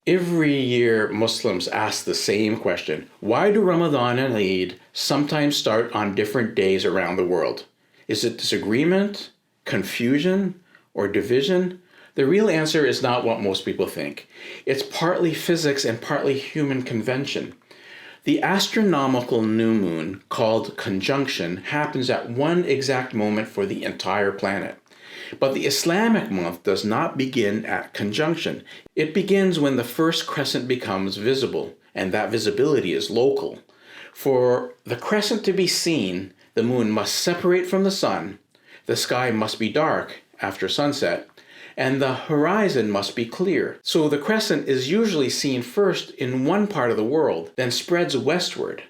Every year, Muslims ask the same question. Why do Ramadan and Eid sometimes start on different days around the world? Is it disagreement, confusion, or division? The real answer is not what most people think. It's partly physics and partly human convention. The astronomical new moon, called conjunction, happens at one exact moment for the entire planet. But the Islamic month does not begin at conjunction. It begins when the first crescent becomes visible, and that visibility is local. For the crescent to be seen, the moon must separate from the sun, the sky must be dark after sunset, and the horizon must be clear. So the crescent is usually seen first in one part of the world, then spreads westward.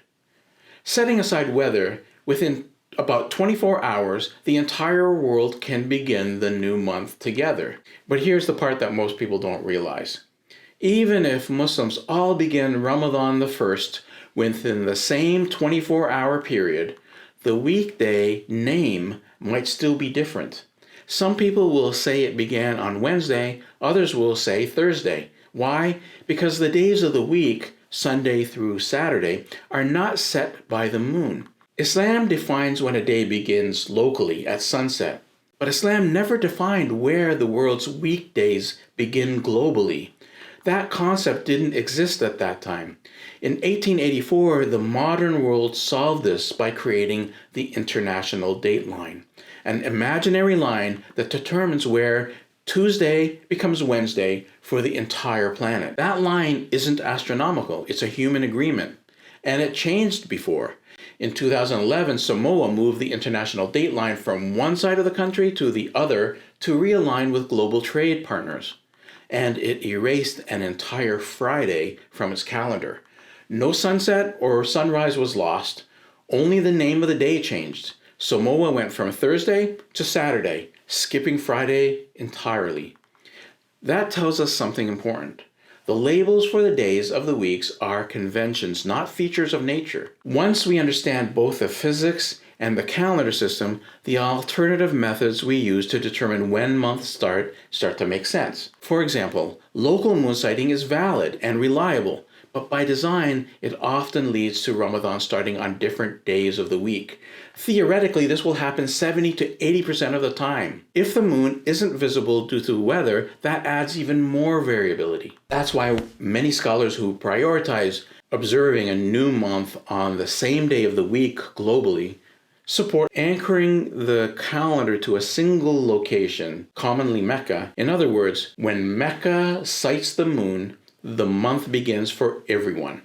Setting aside weather, within about 24 hours, the entire world can begin the new month together. But here's the part that most people don't realize. Even if Muslims all begin Ramadan the 1st within the same 24-hour period, the weekday name might still be different. Some people will say it began on Wednesday, others will say Thursday. Why? Because the days of the week, Sunday through Saturday, are not set by the moon. Islam defines when a day begins locally at sunset, but Islam never defined where the world's weekdays begin globally. That concept didn't exist at that time. In 1884, the modern world solved this by creating the International Dateline, an imaginary line that determines where Tuesday becomes Wednesday for the entire planet. That line isn't astronomical, it's a human agreement, and it changed before. In 2011, Samoa moved the international dateline from one side of the country to the other to realign with global trade partners. And it erased an entire Friday from its calendar. No sunset or sunrise was lost, only the name of the day changed. Samoa went from Thursday to Saturday, skipping Friday entirely. That tells us something important. The labels for the days of the weeks are conventions, not features of nature. Once we understand both the physics and the calendar system, the alternative methods we use to determine when months start to make sense. For example, local moon sighting is valid and reliable, but by design, it often leads to Ramadan starting on different days of the week. Theoretically, this will happen 70 to 80% of the time. If the moon isn't visible due to weather, that adds even more variability. That's why many scholars who prioritize observing a new month on the same day of the week globally support anchoring the calendar to a single location, commonly Mecca. In other words, when Mecca sights the moon, the month begins for everyone,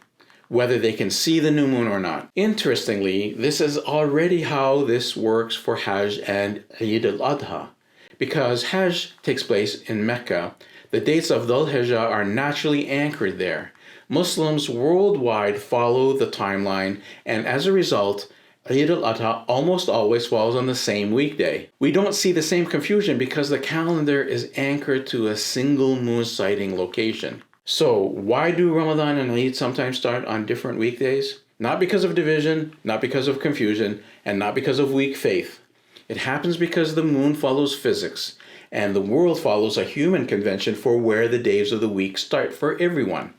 whether they can see the new moon or not. Interestingly, this is already how this works for Hajj and Eid al-Adha. Because Hajj takes place in Mecca, the dates of Dhul Hijjah are naturally anchored there. Muslims worldwide follow the timeline, and as a result, Eid al-Adha almost always falls on the same weekday. We don't see the same confusion because the calendar is anchored to a single moon sighting location. So, why do Ramadan and Eid sometimes start on different weekdays? Not because of division, not because of confusion, and not because of weak faith. It happens because the moon follows physics, and the world follows a human convention for where the days of the week start for everyone.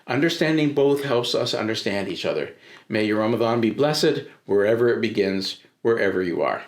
Understanding both helps us understand each other. May your Ramadan be blessed wherever it begins, wherever you are.